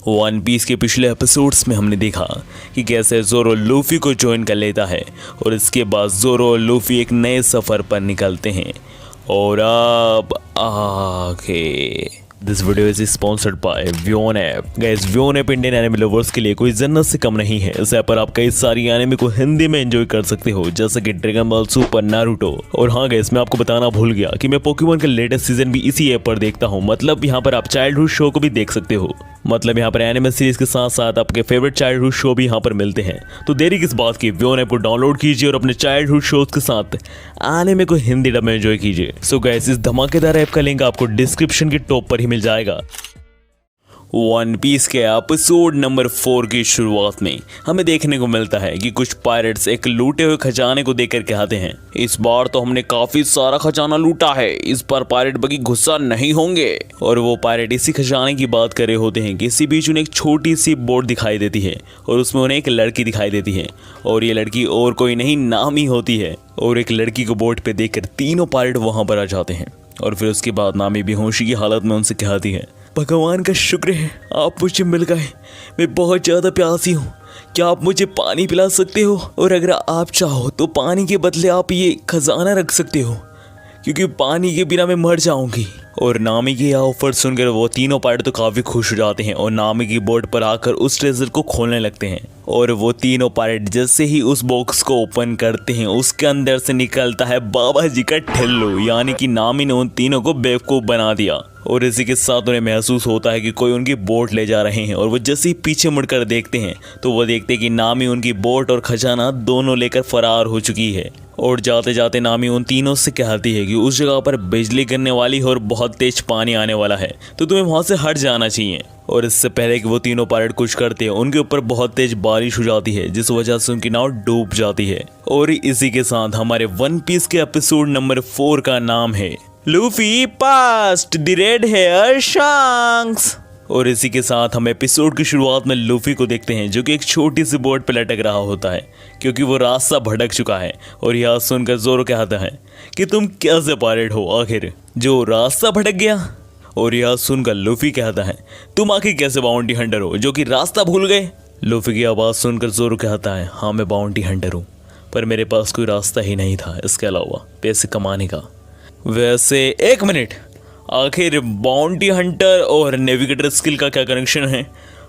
One Piece के पिछले episodes में हमने देखा कि कैसे ज़ोरो लूफी को ज्वाइन कर लेता है और इसके बाद ज़ोरो और लूफी एक नए सफ़र पर निकलते हैं। और अब आगे this video is sponsored by Vyon app. Guys, Vyon app Indian anime lovers के लिए कोई जन्नत से कम नहीं है। इस ऐप पर आप कई सारी एनिमे को हिंदी में एंजॉय कर सकते हो, जैसे कि ड्रैगन बॉल सुपर, नारुतो। और हाँ गाइस, मैं आपको बताना भूल गया कि मैं पोकेमॉन का लेटेस्ट सीजन भी इसी ऐप पर देखता हूँ। मतलब यहाँ पर आप चाइल्डहुड शो को भी देख सकते हो। मतलब यहाँ पर एनिमे सीरीज के साथ साथ आपके फेवरेट चाइल्डहुड शो भी यहाँ पर मिलते हैं। तो देरी किस बात की, व्योन ऐप को डाउनलोड कीजिए और अपने चाइल्डहुड शोज के साथ एनिमे को हिंदी डब में एंजॉय कीजिए। सो गाइस, इस धमाकेदार ऐप का लिंक आपको डिस्क्रिप्शन के टॉप पर ही मिल जाएगा। वन पीस के एपिसोड नंबर 4 की शुरुआत में हमें देखने को मिलता है कि कुछ पायरेट्स एक लूटे हुए खजाने को देखकर कहते हैं, इस बार तो हमने काफी सारा खजाना लूटा है, इस बार पायरेट बगी गुस्सा नहीं होंगे। और वो पायरेट इसी खजाने की बात कर रहे होते हैं कि इसी बीच उन्हें एक छोटी सी बोट दिखाई देती है और उसमें उन्हें एक लड़की दिखाई देती है। और ये लड़की और कोई नहीं, नामी होती है। और एक लड़की को बोट पे देखकर तीनों पायरेट वहां पर आ जाते हैं। और फिर उसके बाद नामी बेहोशी की हालत में उनसे कहती है, भगवान का शुक्र है आप मुझे मिल गए, मैं बहुत ज़्यादा प्यासी हूँ, क्या आप मुझे पानी पिला सकते हो? और अगर आप चाहो तो पानी के बदले आप ये खजाना रख सकते हो, क्योंकि पानी के बिना मैं मर जाऊंगी। और नामी की यह ऑफर सुनकर वो तीनों पायरेट तो काफ़ी खुश हो जाते हैं और नामी की बोट पर आकर उस ट्रेजर को खोलने लगते हैं। और वो तीनों पायरेट जैसे ही उस बॉक्स को ओपन करते हैं, उसके अंदर से निकलता है बाबा जी का ठिल्लू, यानी कि नामी ने उन तीनों को बेवकूफ़ बना दिया। और इसी के साथ उन्हें महसूस होता है कि कोई उनकी बोट ले जा रहे हैं। और वो जैसे ही पीछे मुड़कर देखते हैं तो वो देखते हैं कि नामी उनकी बोट और खजाना दोनों लेकर फरार हो चुकी है। और जाते जाते नामी उन तीनों से कहती है कि उस जगह पर बिजली गिरने वाली है और बहुत तेज पानी आने वाला है, तो तुम्हें वहां से हट जाना चाहिए। और इससे पहले कि वो तीनों पायरेट कुछ करते हैं, उनके ऊपर बहुत तेज बारिश हो जाती है, जिस वजह से उनकी नाव डूब जाती है। और इसी के साथ हमारे वन पीस के एपिसोड नंबर 4 का नाम है Luffy past the Red Hair Shanks. और इसी के साथ हम एपिसोड की शुरुआत में लूफी को देखते हैं, जो कि एक छोटी सी बोट पर लटक रहा होता है, क्योंकि वो रास्ता भटक चुका है। और यह सुनकर ज़ोरो कहता है कि तुम कैसे पायरेट हो आखिर जो रास्ता भटक गया? और यह सुनकर लूफी कहता है, तुम आखिर कैसे बाउंटी हंटर हो जो कि रास्ता भूल गए? लूफी की आवाज़ सुनकर ज़ोरो कहता है, हाँ मैं बाउंटी हंटर हूँ, पर मेरे पास कोई रास्ता ही नहीं था इसके अलावा पैसे कमाने का। वैसे एक मिनट, आखिर बाउंटी हंटर और नेविगेटर स्किल का क्या कनेक्शन है?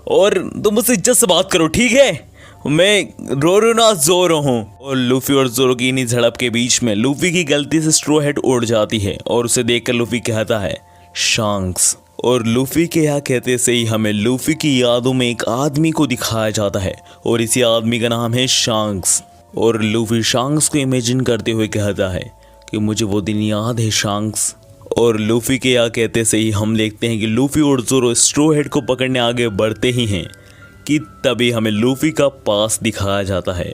और तुम मुझसे इज्जत से बात करो, ठीक है? मैं रोरो ना ज़ोरो हूँ। और लूफी और ज़ोरो की इन्हीं झड़प के बीच में लूफी की गलती से स्ट्रॉ हेड उड़ जाती है और उसे देखकर लूफी कहता है, शैंक्स। और लूफी के यहाँ कहते से ही हमें लूफी की यादों में एक आदमी को दिखाया जाता है और इसी आदमी का नाम है शैंक्स। और लूफी शैंक्स को इमेजिन करते हुए कहता है कि मुझे वो दिन याद है शैंक्स। और लूफी के यहाँ कहते से ही हम देखते हैं कि लूफी और ज़ोरो स्ट्रॉ हेड को पकड़ने आगे बढ़ते ही हैं कि तभी हमें लूफी का पास दिखाया जाता है।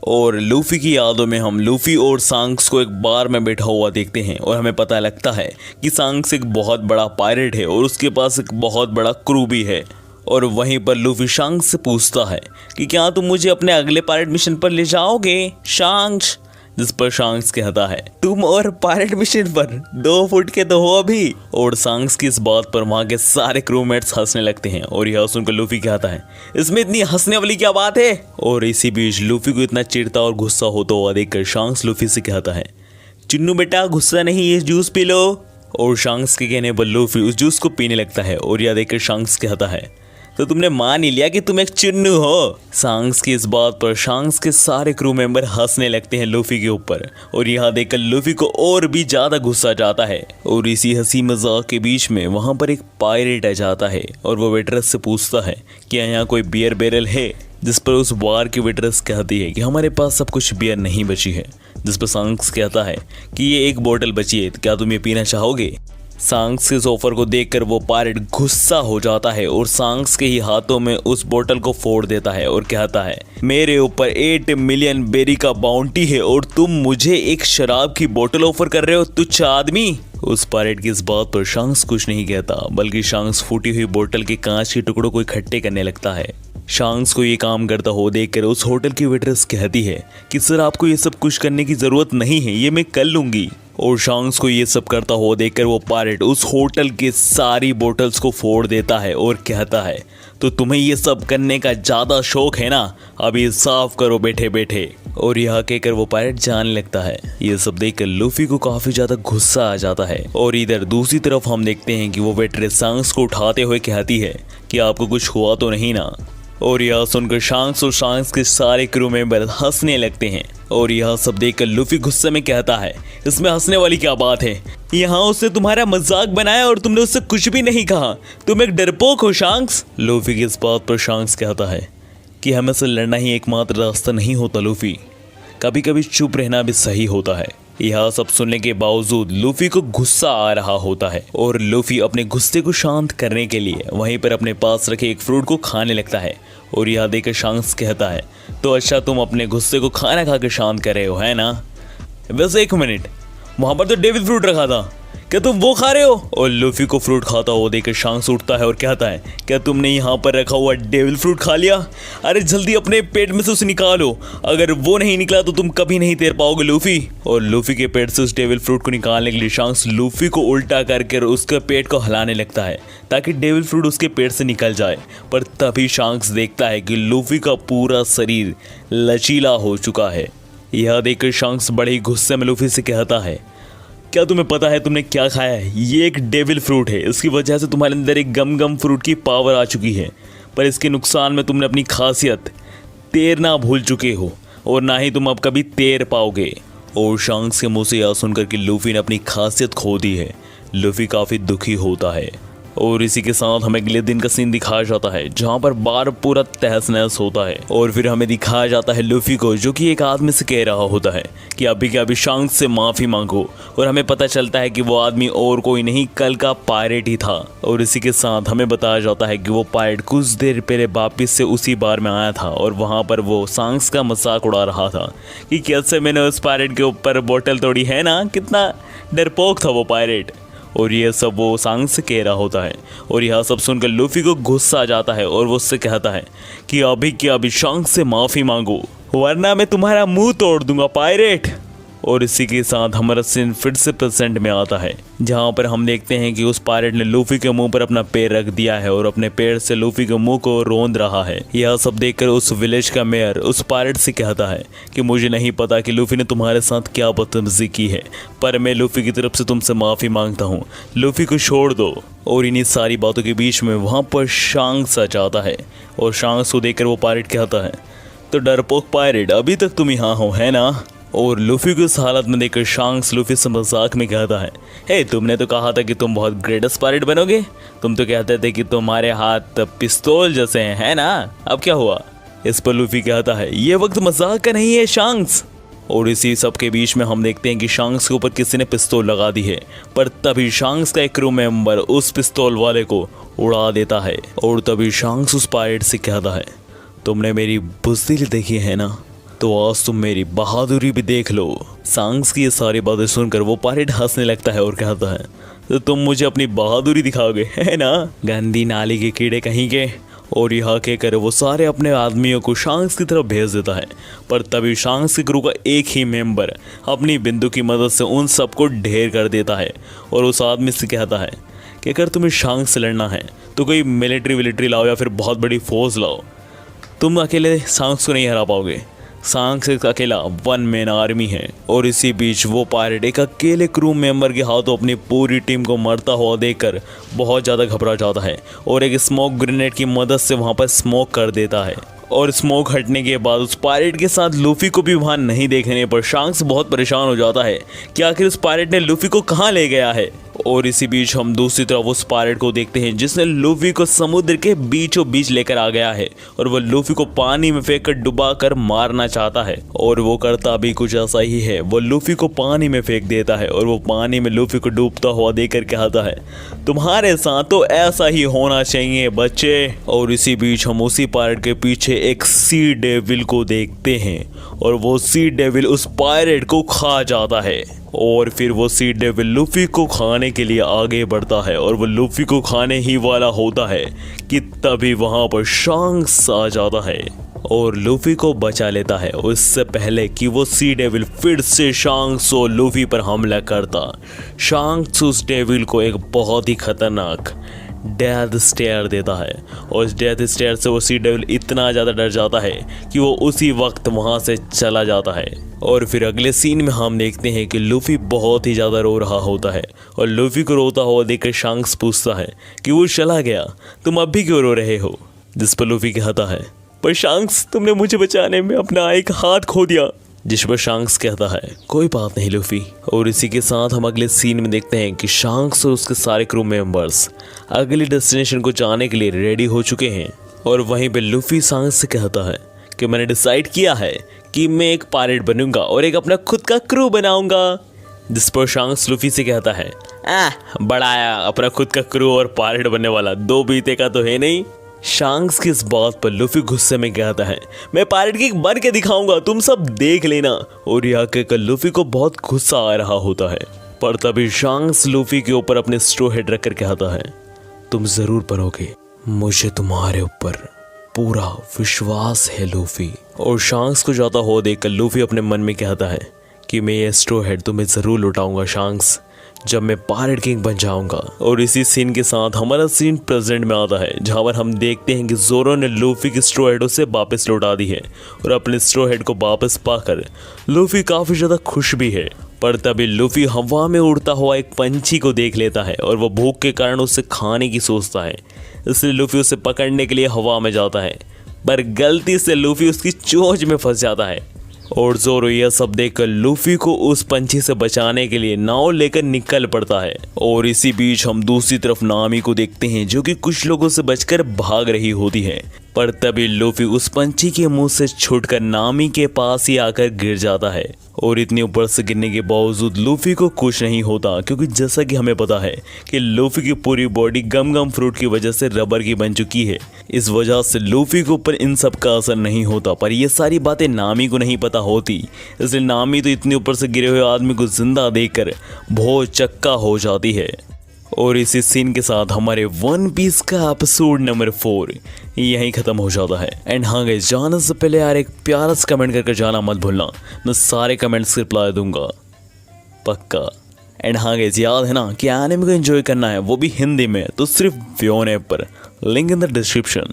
और लूफी की यादों में हम लूफी और शैंक्स को एक बार में बैठा हुआ देखते हैं और हमें पता लगता है कि शैंक्स एक बहुत बड़ा पायरेट है और उसके पास एक बहुत बड़ा क्रू भी है। और वहीं पर लूफी शैंक्स से पूछता है कि क्या तुम मुझे अपने अगले पायरेट मिशन पर ले जाओगे शैंक्स? जिस पर शैंक्स कहता है, तुम और पायरेट मिशन पर 2 फुट के तो हो अभी। और शैंक्स की इस बात पर वहाँ के सारे क्रूमेट्स हंसने लगते हैं। और यह सुनकर लूफी कहता है, इसमें इतनी हंसने वाली क्या बात है? और इसी बीच लूफी को इतना चिढ़ता और गुस्सा होता हुआ देखकर शैंक्स लूफी से कहता है, चिन्नू बेटा गुस्सा नहीं, ये जूस पी लो। और शैंक्स के कहने पर लूफी उस जूस को पीने लगता है। और यह देखकर शैंक्स कहता है, तो तुमने मान ही लिया कि तुम एक चुन्नू हो? शैंक्स की इस बात पर शैंक्स के सारे क्रू मेंबर हंसने लगते हैं लूफी के ऊपर। और यहाँ देखकर लूफी को और भी ज्यादा गुस्सा जाता है। और इसी हंसी मजाक के बीच में वहाँ पर एक पायरेट आ जाता है और वो वेटरस से पूछता है कि यहाँ कोई बियर बैरल है? जिस पर उस बार की वेटरस कहती है कि हमारे पास सब कुछ बियर नहीं बची है। जिस पर शैंक्स कहता है कि ये एक बोतल बची है, क्या तुम ये पीना चाहोगे? शैंक्स के इस ऑफर को देखकर वो पायरेट गुस्सा हो जाता है और शैंक्स के ही हाथों में उस बोतल को फोड़ देता है और कहता है, मेरे ऊपर 8 मिलियन बेरी का बाउंटी है और तुम मुझे एक शराब की बोतल ऑफर कर रहे हो, तुच्छ आदमी। उस पायरेट की इस बात पर शैंक्स कुछ नहीं कहता, बल्कि शैंक्स फूटी हुई बोतल के कांच के टुकड़ों को इकट्ठे करने लगता है। शैंक्स को ये काम करता हो देखकर उस होटल की वेटरेस कहती है कि सर आपको ये सब कुछ करने की जरूरत नहीं है, ये मैं कर लूंगी। और शैंक्स को ये सब करता हो देखकर वो पायरेट उस होटल के सारी बोतल्स को फोड़ देता है और कहता है, तो तुम्हें ये सब करने का ज़्यादा शौक है ना, अभी साफ करो बैठे बैठे। और यह कहकर वो पायरेट जाने लगता है। ये सब देखकर लूफी को काफ़ी ज़्यादा गुस्सा आ जाता है। और इधर दूसरी तरफ हम देखते हैं कि वो वेट्रेस शांक्स को उठाते हुए कहती है कि आपको कुछ हुआ तो नहीं ना। और यह सुनकर शांक्स और शांक्स के सारे क्रू मेंबर हंसने लगते हैं। और यह सब देखकर लूफी गुस्से में कहता है, इसमें हंसने वाली क्या बात है, यहाँ उसने तुम्हारा मजाक बनाया और तुमने उससे कुछ भी नहीं कहा, तुम एक डरपोक हो शांक्स। लूफी की इस बात पर शांक्स कहता है कि हमें से लड़ना ही एकमात्र रास्ता नहीं होता लूफी, कभी कभी चुप रहना भी सही होता है। यह सब सुनने के बावजूद लूफी को गुस्सा आ रहा होता है और लूफी अपने गुस्से को शांत करने के लिए वहीं पर अपने पास रखे एक फ्रूट को खाने लगता है। और यह देखकर शांक्स कहता है, तो अच्छा तुम अपने गुस्से को खाना खा कर शांत कर रहे हो है ना। बस एक मिनट, वहाँ पर तो डेविल फ्रूट रखा था, क्या तुम वो खा रहे हो। और लूफी को फ्रूट खाता हुआ देखकर शांक्स उठता है और कहता है, क्या तुमने यहाँ पर रखा हुआ डेविल फ्रूट खा लिया, अरे जल्दी अपने पेट में से उसे निकालो, अगर वो नहीं निकला तो तुम कभी नहीं तैर पाओगे लूफी। और लूफी के पेट से उस डेविल फ्रूट को निकालने के लिए शांक्स लूफी को उल्टा करके उसके पेट को हिलाने लगता है ताकि डेविल फ्रूट उसके पेट से निकल जाए। पर तभी शांक्स देखता है कि लूफी का पूरा शरीर लचीला हो चुका है। यह देखकर शांक्स बड़े ही गुस्से में लूफी से कहता है, क्या तुम्हें पता है तुमने क्या खाया है, ये एक डेविल फ्रूट है, इसकी वजह से तुम्हारे अंदर एक गम गम फ्रूट की पावर आ चुकी है, पर इसके नुकसान में तुमने अपनी खासियत तैरना भूल चुके हो और ना ही तुम अब कभी तैर पाओगे। और शांक्स के मुंह से यह सुनकर कि लूफी ने अपनी खासियत खो दी है, लूफी काफ़ी दुखी होता है। और इसी के साथ हमें अगले दिन का सीन दिखाया जाता है जहाँ पर बार पूरा तहस नहस होता है। और फिर हमें दिखाया जाता है लूफी को जो कि एक आदमी से कह रहा होता है कि अभी के अभी शांक्स से माफ़ी मांगो। और हमें पता चलता है कि वो आदमी और कोई नहीं, कल का पायरेट ही था। और इसी के साथ हमें बताया जाता है कि वो पायरेट कुछ देर पहले वापिस से उसी बार में आया था और वहाँ पर वो शांक्स का मजाक उड़ा रहा था कि कैसे मैंने उस पायरेट के ऊपर बोतल तोड़ी है ना, कितना डरपोक था वो पायरेट। और ये सब वो शांक्स से कह रहा होता है। और यह सब सुनकर लूफी को गुस्सा आ जाता है और वो उससे कहता है कि अभी के अभी शांक्स से माफ़ी मांगो वरना मैं तुम्हारा मुंह तोड़ दूंगा पायरेट। और इसी के साथ हमारा सीन फिर से प्रेजेंट में आता है जहाँ पर हम देखते हैं कि उस पायरेट ने लूफी के मुंह पर अपना पैर रख दिया है और अपने पैर से लूफी के मुंह को रोंद रहा है। यह सब देखकर उस विलेज का मेयर उस पायरेट से कहता है कि मुझे नहीं पता कि लूफी ने तुम्हारे साथ क्या बदतमीजी की है, पर मैं लूफी की तरफ से तुमसे माफ़ी मांगता हूँ, लूफी को छोड़ दो। और इन्हीं सारी बातों के बीच में वहाँ पर शांक्स आ जाता है और शांक्स को देखकर वो पायरेट कहता है, तो डरपोक पायरेट अभी तक तुम यहाँ हो है ना। और लूफी को इस हालत में देखकर शांक्स लूफी से मजाक में कहता है, हे तुमने तो कहा था कि तुम बहुत ग्रेटेस्ट पायरेट बनोगे, तुम तो कहते थे कि तुम्हारे हाथ पिस्तौल जैसे हैं है ना, अब क्या हुआ। इस पर लूफी कहता है, ये वक्त मजाक का नहीं है शांक्स। और इसी सब के बीच में हम देखते हैं कि शांक्स के ऊपर किसी ने पिस्तौल लगा दी है, पर तभी शांक्स का एक क्रू मेंबर उस पिस्तौल वाले को उड़ा देता है। और तभी शांक्स उस पायरेट से कहता है, तुमने मेरी बुज़दिली देखी है ना, तो आज तुम मेरी बहादुरी भी देख लो। शांक्स की ये सारी बातें सुनकर वो पायरेट हंसने लगता है और कहता है, तो तुम मुझे अपनी बहादुरी दिखाओगे है ना, गंदी नाली के कीड़े कहीं के। और यह कहकर वो सारे अपने आदमियों को शांक्स की तरफ भेज देता है। पर तभी शांक्स के क्रू का एक ही मेंबर अपनी बिंदु की मदद से उन सबको ढेर कर देता है और उस आदमी से कहता है कि अगर तुम्हें शांक्स से लड़ना है तो कोई मिलिट्री लाओ या फिर बहुत बड़ी फौज लाओ, तुम अकेले शांक्स को नहीं हरा पाओगे, शांक्स एक अकेला वन मैन आर्मी है। और इसी बीच वो पायरेट एक अकेले क्रू मेंबर के हाथों अपनी पूरी टीम को मरता हुआ देखकर बहुत ज़्यादा घबरा जाता है और एक स्मोक ग्रेनेड की मदद से वहाँ पर स्मोक कर देता है। और स्मोक हटने के बाद उस पायरेट के साथ लूफी को भी वहाँ नहीं देखने पर शांक्स बहुत परेशान हो जाता है कि आखिर उस पायरेट ने लूफी को कहाँ ले गया है। और इसी बीच हम दूसरी तरफ उस पायरेट को देखते हैं जिसने लूफी को समुद्र के बीचों बीच लेकर आ गया है और वो लूफी को पानी में फेंक कर डुबा कर मारना चाहता है। और वो करता भी कुछ ऐसा ही है, वो लूफी को पानी में फेंक देता है और वो पानी में लूफी को डूबता हुआ देखकर कहता है, तुम्हारे साथ तो ऐसा ही होना चाहिए बच्चे। और इसी बीच हम उसी पायरेट के पीछे एक सी डेविल को देखते हैं और वो सी डेविल उस पायरेट को खा जाता है। और फिर वो सी डेविल लूफी को खाने के लिए आगे बढ़ता है और वो लूफी को खाने ही वाला होता है कि तभी वहाँ पर शांक्स आ जाता है और लूफी को बचा लेता है उससे पहले कि वो सी डेविल फिर से शांक्स और लूफी पर हमला करता। शांक्स उस डेविल को एक बहुत ही खतरनाक डेथ स्टेयर देता है और इस डेथ स्टेयर से वो सी डेविल इतना ज़्यादा डर जाता है कि वो उसी वक्त वहाँ से चला जाता है। और फिर अगले सीन में हम देखते हैं कि लूफी बहुत ही ज़्यादा रो रहा होता है और लूफी को रोता हुआ देखकर शांक्स पूछता है कि वो चला गया, तुम अब भी क्यों रो रहे हो? जिस पर लूफी कहता है, पर शांक्स तुमने मुझे बचाने में अपना एक हाथ खो दिया। जिस पर शांक्स कहता है, कोई बात नहीं लूफी। और इसी के साथ हम अगले सीन में देखते हैं कि शांक्स और उसके सारे क्रू मेंबर्स अगली डेस्टिनेशन को जाने के लिए रेडी हो चुके हैं। और वहीं पे लूफी शांक्स से कहता है कि मैंने डिसाइड किया है कि मैं एक पायलट बनूंगा और एक अपना खुद का क्रू बनाऊंगा। जिस पर शांक्स लूफी से कहता है, बड़ा आया अपना खुद का क्रू और पायलट बनने वाला, दो बीते का तो है नहीं। शांक्स की इस बात पर लूफी गुस्से में कहता है, मैं पायलट की बन के दिखाऊंगा, तुम सब देख लेना। और यह कहकर लूफी को बहुत गुस्सा आ रहा होता है। पर तभी शांक्स लूफी के ऊपर अपने स्ट्रॉ हेड रखकर कहता है, तुम जरूर बनोगे, मुझे तुम्हारे ऊपर पूरा विश्वास है लूफी। और शांक्स को जाता हुआ देखकर लूफी अपने मन में कहता है कि मैं ये स्ट्रॉ हेड तुम्हें जरूर लौटाऊंगा शांक्स, जब मैं पायलट किंग बन जाऊंगा। और इसी सीन के साथ हमारा सीन प्रेजेंट में आता है, जहां पर हम देखते हैं कि जोरो ने लूफी की स्ट्रॉ हेड उसे वापस लौटा दी है। और अपने स्ट्रॉ हेड को वापस पाकर लूफी काफी ज्यादा खुश भी है। पर तभी लूफी हवा में उड़ता हुआ एक पंछी को देख लेता है और वो भूख के कारण उसे खाने की सोचता है, इसलिए लूफी उसे पकड़ने के लिए हवा में जाता है। पर गलती से लूफी उसकी चोंच में फंस जाता है। और जोरो यह सब देखकर लूफी को उस पंछी से बचाने के लिए नाव लेकर निकल पड़ता है। और इसी बीच हम दूसरी तरफ नामी को देखते हैं, जो कि कुछ लोगों से बचकर भाग रही होती है। पर तभी लूफी उस पंछी के मुंह से छूटकर नामी के पास ही आकर गिर जाता है। और इतने ऊपर से गिरने के बावजूद लूफी को कुछ नहीं होता, क्योंकि जैसा कि हमें पता है कि लूफी की पूरी बॉडी गम गम फ्रूट की वजह से रबर की बन चुकी है। इस वजह से लूफी के ऊपर इन सब का असर नहीं होता। पर ये सारी बातें नामी को नहीं पता होती, इसलिए नामी तो इतने ऊपर से गिरे हुए आदमी को जिंदा देखकर बहुत चक्का हो जाती है। और इसी सीन के साथ हमारे वन पीस का एपिसोड नंबर 4 यहीं ख़त्म हो जाता है। एंड हाँ गाइस, जाने से पहले यार एक प्यारा सा कमेंट करके जाना मत भूलना, मैं सारे कमेंट्स रिप्लाई दूंगा पक्का। एंड हाँ गाइस, याद है ना कि एनिमे को एंजॉय करना है, वो भी हिंदी में, तो सिर्फ व्योन ऐप पर, लिंक इन द डिस्क्रिप्शन।